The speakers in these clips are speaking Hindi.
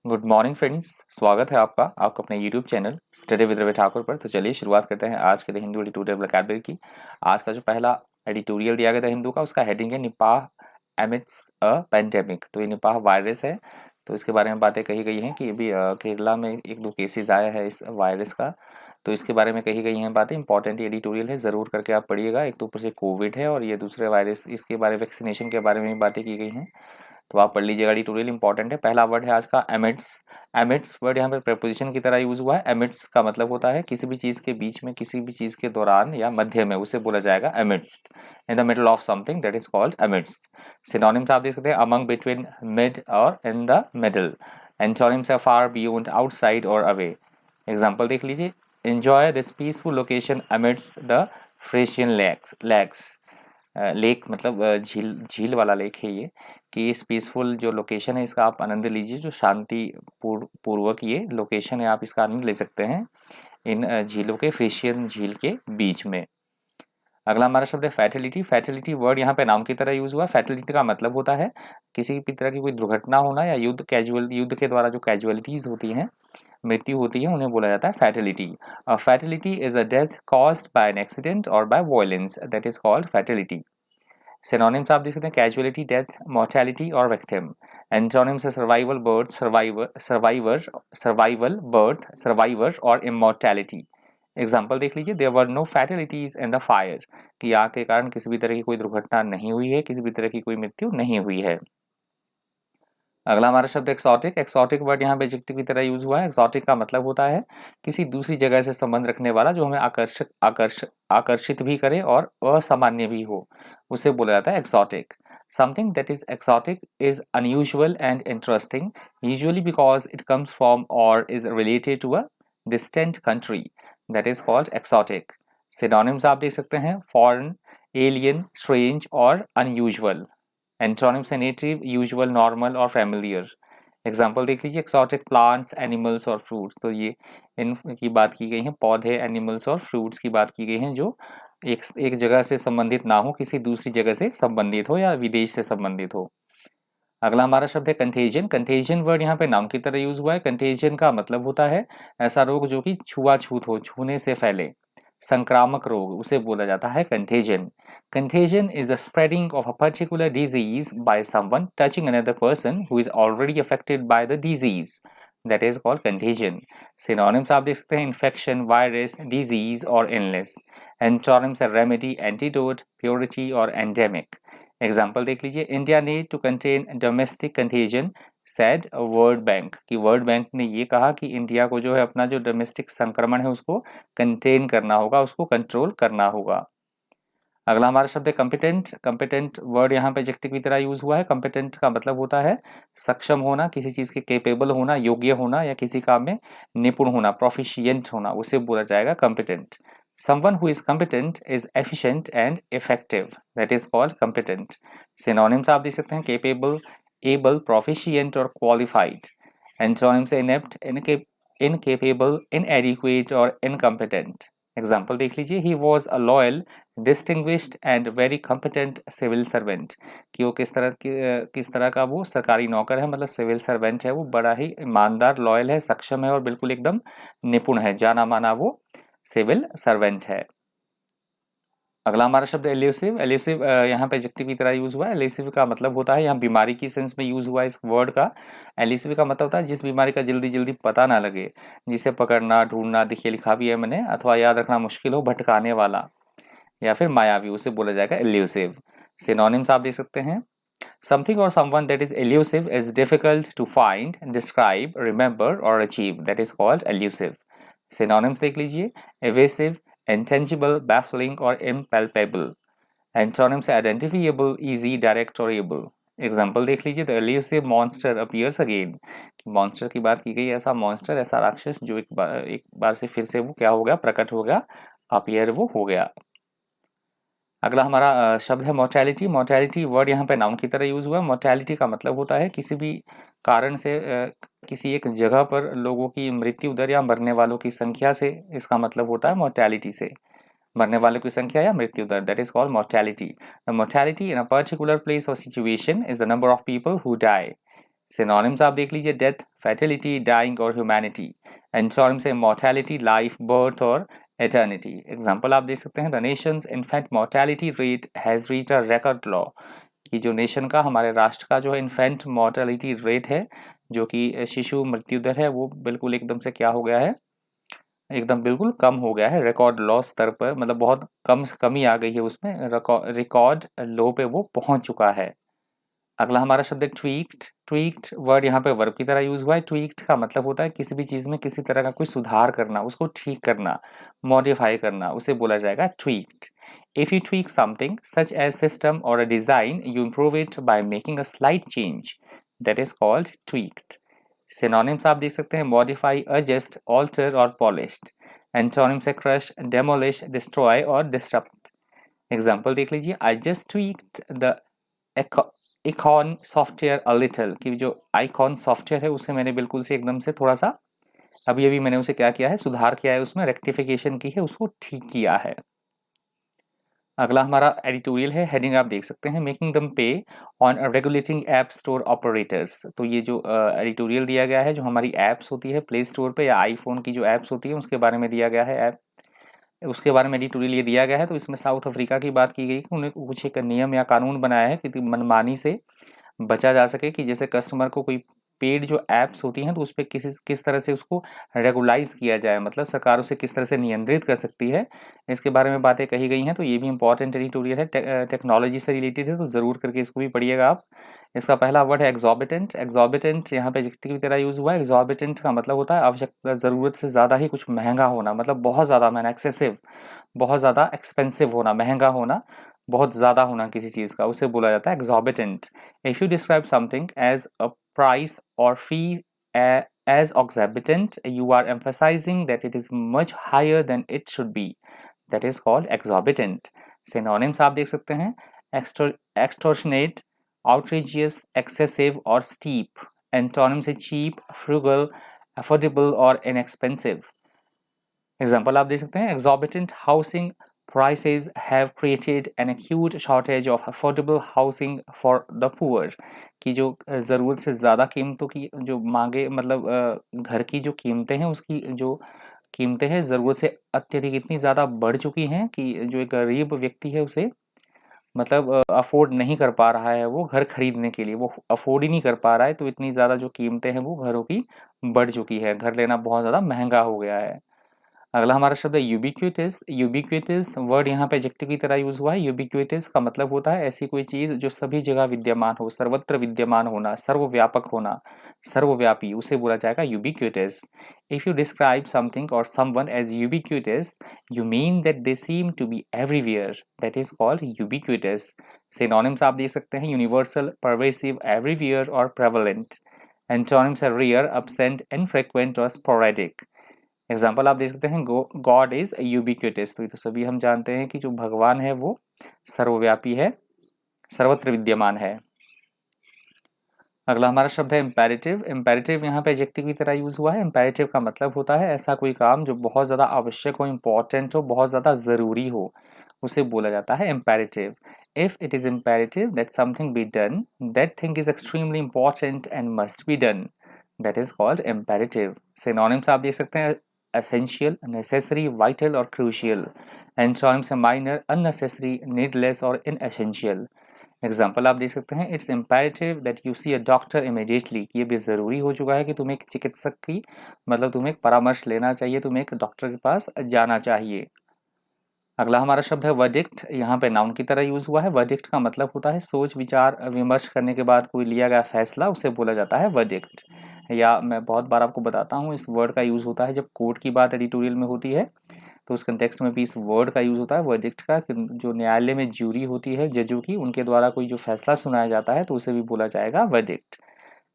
गुड मॉर्निंग फ्रेंड्स, स्वागत है आपका अपने YouTube channel study with Ravi Thakur पर। तो चलिए शुरुआत करते हैं आज के द हिंदू एडिटोरियल अकेडमी की। आज का जो पहला एडिटोरियल दिया गया था हिंदू का, उसका हेडिंग है निपाह एमिड्स अ पेंडेमिक। तो ये निपाह वायरस है, तो इसके बारे में बातें कही गई हैं कि अभी केरला में एक दो केसेस आया है इस वायरस का। तो इसके बारे में कही गई हैं बातें। इंपॉर्टेंट एडिटोरियल है, ज़रूर करके आप पढ़िएगा। एक तो ऊपर से कोविड है और ये दूसरे वायरस, इसके बारे वैक्सीनेशन के बारे में भी बातें की गई हैं, तो आप पढ़ लीजिएगा। एडिटोरियल इंपॉर्टेंट है। पहला वर्ड है आज का एमिड्स। एमिड्स वर्ड यहाँ पर प्रेपोजिशन की तरह यूज हुआ है। एमिड्स का मतलब होता है किसी भी चीज़ के बीच में, किसी भी चीज़ के दौरान या मध्य में, उसे बोला जाएगा amidst. In the middle of something, that is called amidst. Synonyms आप देख सकते हैं, अमंग, बिटवीन, मिड और इन द मिडल। एंटोनिम्स है फार, बियॉन्ड, आउटसाइड और अवे। एग्जाम्पल देख लीजिए, enjoy this peaceful location amidst the Frisian lakes. Lake मतलब झील, झील वाला लेक है ये, कि इस पीसफुल जो लोकेशन है इसका आप आनंद लीजिए। जो शांति पूर्वक ये लोकेशन है, आप इसका आनंद ले सकते हैं इन झीलों के, फ्रेशियन झील के बीच में। अगला हमारा शब्द है फैटिलिटी। फैटिलिटी वर्ड यहाँ पे नाम की तरह यूज हुआ। फैटिलिटी का मतलब होता है किसी भी तरह की कोई दुर्घटना होना या युद्ध के द्वारा जो कैजुअलिटीज होती हैं, मृत्यु होती है, उन्हें बोला जाता है fatality. Fatality is a death caused by an accident और by violence, that is called fatality. Synonyms आप देख सकते हैं, कैजुअलिटी, डेथ, मोर्टेलिटी और विक्टिम। एंटोनिम्स है survival, birth, survival, birth, survivor और इमोर्टैलिटी। एग्जाम्पल देख लीजिए, there were no fatalities in the fire, कि आग के कारण किसी भी तरह की कोई दुर्घटना नहीं हुई है, किसी भी तरह की कोई मृत्यु नहीं हुई है। अगला हमारा शब्द एक्सोटिक। एक्सोटिक वर्ड यहाँ पे एडजेक्टिव की तरह यूज हुआ है। एक्सोटिक का मतलब होता है किसी दूसरी जगह से संबंध रखने वाला, जो हमें आकर्षित भी करे और असामान्य भी हो, उसे बोला जाता है exotic. Something that is exotic is unusual and interesting, usually because it comes from और is related to a distant country, that is called exotic. Synonyms आप देख सकते हैं, फॉरेन, एलियन, स्ट्रेंज और अनयूजुअल। एंटोनिम्स है नेटिव, यूजुअल, नॉर्मल और फैमिलियर। एग्जाम्पल देख लीजिए, एक्सोटिक प्लांट्स, एनिमल्स और फ्रूट्स। तो ये इन की बात की गई है, पौधे, एनिमल्स और फ्रूट्स की बात की गई है जो एक जगह से संबंधित ना हो, किसी दूसरी जगह से संबंधित हो या विदेश से संबंधित हो। अगला हमारा शब्द है कंटेजन। कंटेजन वर्ड यहाँ पे नाउन की तरह यूज हुआ है। कंटेजन का मतलब होता है ऐसा रोग जो कि छुआछूत हो, छूने से फैले, संक्रामक रोग, उसे बोला जाता है contagion. Contagion is the spreading of a particular disease by someone touching another person who is already affected by the disease, that is called contagion. Synonyms आप देख सकते हैं, इन्फेक्शन, वायरस, डिजीज और इलनेस। एंटोनिम्स है रेमेडी, एंटीडोट, प्योरिटी और एंडेमिक। एग्जाम्पल देख लीजिए, India need to contain domestic contagion said World Bank, कि वर्ल्ड बैंक ने ये कहा कि इंडिया को जो है अपना जो डोमेस्टिक संक्रमण है उसको कंटेन करना होगा, उसको कंट्रोल करना होगा। अगला हमारा शब्द है कॉम्पिटेंट। कॉम्पिटेंट वर्ड यहाँ पे एडजेक्टिव की तरह यूज हुआ है। कॉम्पिटेंट का मतलब होता है सक्षम होना, किसी चीज के केपेबल होना, योग्य होना या किसी काम में निपुण होना, प्रोफिशिएंट होना, उसे बोला जाएगा competent. Someone who is competent is efficient and effective, that is called competent. Synonyms आप देख सकते हैं, capable, able, proficient और qualified. Antonyms inept, incapable, inadequate और incompetent. एग्जाम्पल देख लीजिए, he was a loyal, distinguished and very competent civil servant, कि वो किस तरह का वो सरकारी नौकर है, मतलब सिविल सर्वेंट है, वो बड़ा ही ईमानदार, लॉयल है, सक्षम है और बिल्कुल एकदम निपुण है, जाना माना वो सिविल सर्वेंट है। अगला हमारा शब्द एल्यूसिव। एल्यूसिव यहाँ पे एडजेक्टिव की तरह यूज हुआ है। एल्यूसिव का मतलब होता है, यहाँ बीमारी की सेंस में यूज हुआ है इस वर्ड का। एल्यूसिव का मतलब होता है जिस बीमारी का जल्दी जल्दी पता ना लगे, जिसे पकड़ना, ढूंढना, देखिए लिखा भी है मैंने, अथवा याद रखना मुश्किल हो, भटकाने वाला या फिर मायावी, उसे बोला जाएगा एल्यूसिव। सिनोनिम्स आप देख सकते हैं, समथिंग और someone that is elusive is difficult to find, describe, remember और achieve, that is called elusive. Synonyms देख लीजिए, एवेसिव, इंटेंजिबल, बैफलिंग और impalpable. Antonyms identifiable, easy, direct और एबल। एग्जाम्पल देख लीजिए, the elusive monster appears again, monster की बात की गई, ऐसा मॉन्स्टर, ऐसा राक्षस जो एक बार से फिर से वो क्या हो गया, प्रकट हो गया, अपीयर वो हो गया। अगला हमारा शब्द है मोर्टेलिटी। मोर्टेलिटी वर्ड यहाँ पे नाउन की तरह यूज हुआ है। मोर्टेलिटी का मतलब होता है किसी भी कारण से किसी एक जगह पर लोगों की मृत्यु दर या मरने वालों की संख्या से, इसका मतलब होता है मोर्टेलिटी से, मरने वालों की संख्या या मृत्यु दर, that is called mortality. The mortality in a particular place और situation is the number of people who die. Synonyms आप देख लीजिए, डेथ, फैटिलिटी, डाइंग और ह्यूमैनिटी। एंटोनिम्स है मॉर्टैलिटी, लाइफ, बर्थ और एटर्निटी। एग्जाम्पल आप देख सकते हैं, the nation's infant mortality rate has reached a record low, कि जो नेशन का, हमारे राष्ट्र का जो है इन्फेंट मॉर्टैलिटी रेट है, जो कि शिशु मृत्यु दर है, वो बिल्कुल एकदम से क्या हो गया है, एकदम बिल्कुल कम हो गया है, रिकॉर्ड लॉ स्तर पर, मतलब बहुत कमी आ गई है उसमें, रिकॉर्ड लो पे वो पहुंच चुका है। अगला हमारा शब्द है ट्वीक्ड। ट्वीक्ड वर्ड यहाँ पे वर्ब की तरह यूज हुआ है। ट्वीक्ड का मतलब होता है किसी भी चीज में किसी तरह का कोई सुधार करना, उसको ठीक करना, मॉडिफाई करना, उसे बोला जाएगा tweaked. If you tweak something such as system और a design, you improve it by making a slight change, that is called tweaked. Synonyms आप देख सकते हैं, मॉडिफाई, एडजस्ट, ऑल्टर और पॉलिश्ड। एंटोनिम्स है क्रश, डेमोलिश, डिस्ट्रॉय और डिस्टर्ब। एग्जाम्पल देख लीजिए, I just tweaked the icon software a little, कि जो आइकॉन सॉफ्टवेयर है उसे मैंने बिल्कुल से एकदम से थोड़ा सा अभी अभी मैंने उसे क्या किया है, सुधार किया है, उसमें रेक्टिफिकेशन की है, उसको ठीक किया है। अगला हमारा एडिटोरियल है, हेडिंग आप देख सकते हैं, मेकिंग देम पे on regulating app store operators. तो ये जो एडिटोरियल दिया गया है, जो हमारी ऐप्स होती है प्ले स्टोर पे या आईफोन की जो ऐप्स होती है उसके बारे में दिया गया है, ऐप उसके बारे में एडिटोरियल ये दिया गया है। तो इसमें साउथ अफ्रीका की बात की गई कि उन्हें कुछ एक नियम या कानून बनाया है कि मनमानी से बचा जा सके, कि जैसे कस्टमर को कोई पेड जो ऐप्स होती हैं तो उस पे किस तरह से उसको रेगुलाइज किया जाए, मतलब सरकार उसे किस तरह से नियंत्रित कर सकती है, इसके बारे में बातें कही गई हैं। तो ये भी इंपॉर्टेंट एडिटोरियल है, टेक्नोलॉजी से रिलेटेड है, तो ज़रूर करके इसको भी पढ़िएगा आप। इसका पहला वर्ड है एग्जॉर्बिटेंट। एग्जॉर्बिटेंट यहाँ पे एडजेक्टिव की तरह यूज हुआ है। एग्जॉर्बिटेंट का मतलब होता है आवश्यक ज़रूरत से ज़्यादा ही कुछ महंगा होना, मतलब बहुत ज़्यादा महंगा, एक्सेसिव, बहुत ज़्यादा एक्सपेंसिव होना, महंगा होना, बहुत ज़्यादा होना किसी चीज़ का, उसे बोला जाता है exorbitant. If you describe something as a price or fee as exorbitant, you are emphasizing that it is much higher than it should be. That is called exorbitant. Synonyms आप देख सकते हैं, extortionate, outrageous, excessive और steep. Antonyms है cheap, frugal, affordable और inexpensive. एग्जाम्पल आप देख सकते हैं, exorbitant housing prices have created an acute shortage of affordable housing for the poor, कि जो ज़रूरत से ज़्यादा कीमतों की जो मांगे, मतलब घर की जो कीमतें हैं उसकी जो कीमतें हैं ज़रूरत से अत्यधिक इतनी ज़्यादा बढ़ चुकी हैं कि जो एक गरीब व्यक्ति है उसे, मतलब अफोर्ड नहीं कर पा रहा है, वो घर खरीदने के लिए वो अफोर्ड ही नहीं कर पा रहा है, तो इतनी ज़्यादा जो कीमतें हैं वो घरों की बढ़ चुकी है, घर लेना बहुत ज़्यादा महंगा हो गया है। अगला हमारा शब्द है यूबिक्विटस। यूबिक्विटस वर्ड यहाँ पे एडजेक्टिव की तरह यूज हुआ है। यूबिक्विटस का मतलब होता है ऐसी कोई चीज जो सभी जगह विद्यमान हो, सर्वत्र विद्यमान होना, सर्वव्यापक होना, सर्वव्यापी, उसे बोला जाएगा ubiquitous. If you describe something और someone as ubiquitous, you mean that they seem to be everywhere, that is called ubiquitous. Synonyms आप देख सकते हैं, यूनिवर्सल, परवेसिव, एवरीवेयर और प्रेवलेंट। एंटोनिम्स है रेयर, अब्सेंट, इनफ्रीक्वेंट और स्पोरेडिक। एग्जाम्पल आप देख सकते हैं, गॉड इज यूबिक्विटस। तो ये तो सभी हम जानते हैं कि जो भगवान है वो सर्वव्यापी है, सर्वत्र विद्यमान है। अगला हमारा शब्द है इम्पेरेटिव। इम्पेरेटिव यहाँ पे एडजेक्टिव की तरह यूज हुआ है। इम्पेरेटिव का मतलब होता है ऐसा कोई काम जो बहुत ज़्यादा आवश्यक हो, इम्पोर्टेंट हो, बहुत ज़्यादा ज़रूरी हो, उसे बोला जाता है imperative. If it is imperative that something be done, that thing is extremely important and must be done, that is called imperative. Synonyms आप देख सकते हैं, essential, necessary, vital और crucial. Antonyms है minor, unnecessary, needless और inessential. एग्जाम्पल आप देख सकते हैं, it's imperative that you see a doctor immediately, ये भी ज़रूरी हो चुका है कि तुम्हें एक चिकित्सक की, मतलब तुम्हें एक परामर्श लेना चाहिए, तुम्हें एक डॉक्टर के पास जाना चाहिए। अगला हमारा शब्द है वर्डिक्ट। यहाँ पे नाउन की तरह यूज हुआ है। वर्डिक्ट का मतलब होता है सोच विचार विमर्श करने के बाद कोई लिया गया फैसला, उसे बोला जाता है वर्डिक्ट। या मैं बहुत बार आपको बताता हूँ, इस वर्ड का यूज होता है जब कोर्ट की बात एडिटोरियल में होती है, तो उस कंटेक्स्ट में भी इस वर्ड का यूज होता है वर्डिक्ट का। जो न्यायालय में ज्यूरी होती है जजों की, उनके द्वारा कोई जो फैसला सुनाया जाता है तो उसे भी बोला जाएगा verdict.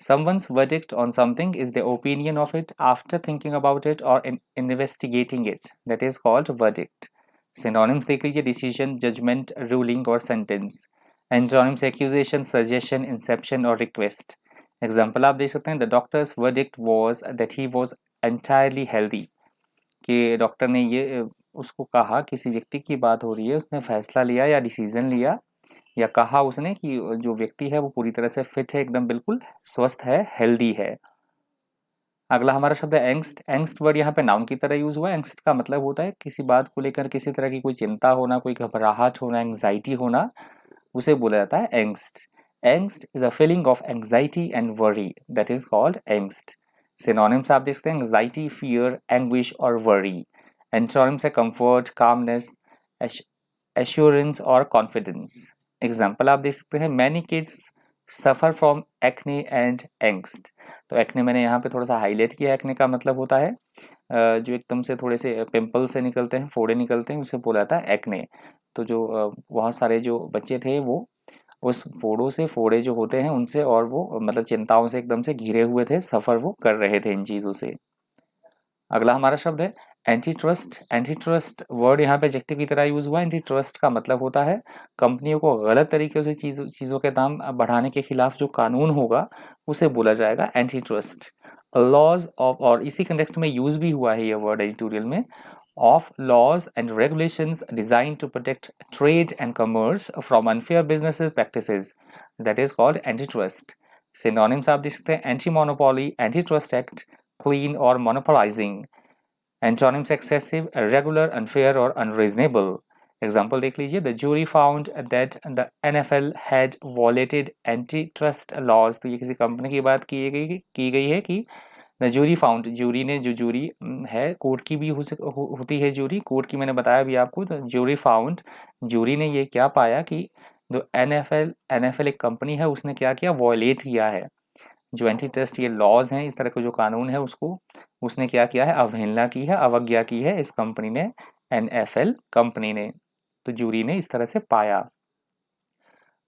Someone's verdict on something is the opinion of it after thinking about it or investigating it. That is called verdict. Synonyms देख लीजिए, decision, judgment, ruling और sentence. Antonyms accusation, suggestion, inception और request. Example आप देख सकते हैं, the doctor's verdict was that he was entirely healthy. कि डॉक्टर ने ये उसको कहा, किसी व्यक्ति की बात हो रही है, उसने फैसला लिया या डिसीजन लिया या कहा उसने कि जो व्यक्ति है वो पूरी तरह से फिट है, एकदम बिल्कुल स्वस्थ है, हेल्दी है। अगला हमारा शब्द है एंग्स्ट। एंग्स्ट वर्ड यहाँ पे नाउन की तरह यूज हुआ है। एंग्स्ट का मतलब होता है किसी बात को लेकर किसी तरह की कोई चिंता होना, कोई घबराहट होना, एंग्जाइटी होना, उसे बोला जाता है angst. Angst is a feeling of anxiety and worry, that is called angst. Synonyms आप देख सकते हैं, एंग्जाइटी, फियर, एंग्विश और वरी। एंटोनिम्स है कंफर्ट, कामनेस, एश्योरेंस और कॉन्फिडेंस। एग्जाम्पल आप देख सकते हैं, many kids suffer from acne and angst. तो एक्ने मैंने यहाँ पे थोड़ा सा हाईलाइट किया। एक्ने का मतलब होता है जो एकदम से थोड़े से पिंपल से निकलते हैं, फोड़े निकलते हैं, उसे बोला जाता है एक्ने। तो जो बहुत सारे जो बच्चे थे वो उस फोड़ों से, फोड़े जो होते हैं उनसे, और वो मतलब चिंताओं से एकदम से घिरे हुए थे, सफ़र वो कर रहे थे इन चीज़ों से। अगला हमारा शब्द है anti trust. Anti trust word यहाँ पे एडजेक्टिव की तरह यूज हुआ है। एंटी ट्रस्ट का मतलब होता है कंपनियों को गलत तरीके से चीज़ों के दाम बढ़ाने के खिलाफ जो कानून होगा उसे बोला जाएगा एंटी ट्रस्ट। लॉज ऑफ, और इसी कंटेक्स्ट में यूज भी हुआ है ये वर्ड एडिटोरियल में, of laws and regulations designed to protect trade and commerce from unfair business practices, that is called antitrust. Synonyms आप देख सकते हैं, anti monopoly, antitrust act, clean or monopolizing. Antonyms excessive, irregular, unfair और unreasonable. Example देख लीजिए, the jury found that the NFL had violated antitrust laws. तो ये किसी कंपनी की बात की गई है कि द जूरी फाउंड, जूरी ने, जो जूरी है कोर्ट की भी होती है जूरी, कोर्ट की मैंने बताया भी आपको। तो जूरी फाउंड, जूरी ने ये क्या पाया कि जो एनएफएल एक कंपनी है उसने क्या किया, वॉयलेट किया है जो एंटी ट्रस्ट ये लॉज हैं, इस तरह के जो कानून है उसको उसने क्या किया है, अवहेलना की है, अवज्ञा की है इस कंपनी ने, एनएफएल कंपनी ने। तो जूरी ने इस तरह से पाया।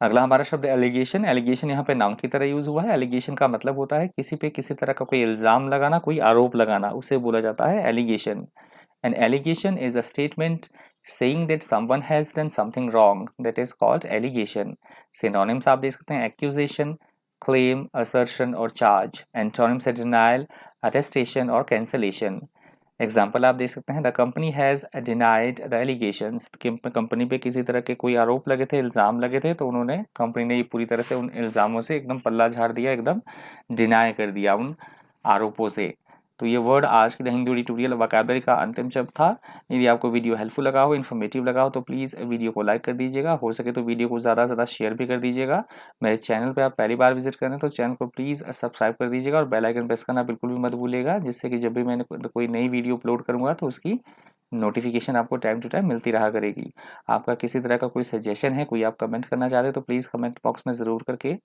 अगला हमारा शब्द एलिगेशन। एलिगेशन यहाँ पे नाउन की तरह यूज हुआ है। एलिगेशन का मतलब होता है किसी पे किसी तरह का कोई इल्जाम लगाना, कोई आरोप लगाना, उसे बोला जाता है allegation. An allegation is a statement saying that someone has done something wrong, that is called allegation. Synonyms आप देख सकते हैं, accusation, claim, assertion और charge. Antonyms है denial, attestation और cancellation. एग्जाम्पल आप देख सकते हैं, the company has denied the allegations. Company पे किसी तरह के कोई आरोप लगे थे, इल्ज़ाम लगे थे, तो उन्होंने, कंपनी ने ये पूरी तरह से उन इल्ज़ामों से एकदम पल्ला झाड़ दिया, एकदम डिनाई कर दिया उन आरोपों से। तो ये वर्ड आज के द हिंदी ट्यूटोरियल वोकैबुलरी का अंतिम शब्द था। यदि आपको वीडियो हेल्पफुल लगा हो, इन्फॉर्मेटिव लगा हो, तो प्लीज़ वीडियो को लाइक कर दीजिएगा। हो सके तो वीडियो को ज़्यादा से ज़्यादा शेयर भी कर दीजिएगा। मेरे चैनल पे आप पहली बार विजिट करें तो चैनल को प्लीज़ सब्सक्राइब कर दीजिएगा और बेल आइकन प्रेस करना बिल्कुल भी मत भूलिएगा, जिससे कि जब भी मैंने कोई नई वीडियो अपलोड करूँगा तो उसकी नोटिफिकेशन आपको टाइम टू टाइम मिलती रहा करेगी। आपका किसी तरह का कोई सजेशन है, कोई आप कमेंट करना चाहते हैं, तो प्लीज़ कमेंट बॉक्स में ज़रूर करके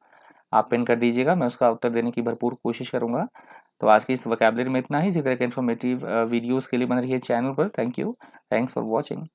आप पिन कर दीजिएगा, मैं उसका उत्तर देने की भरपूर कोशिश करूँगा। तो आज की इस वोकैबुलरी में इतना ही। इसी तरह के इन्फॉर्मेटिव वीडियोज़ के लिए बन रही है चैनल पर। Thank you, thanks for watching.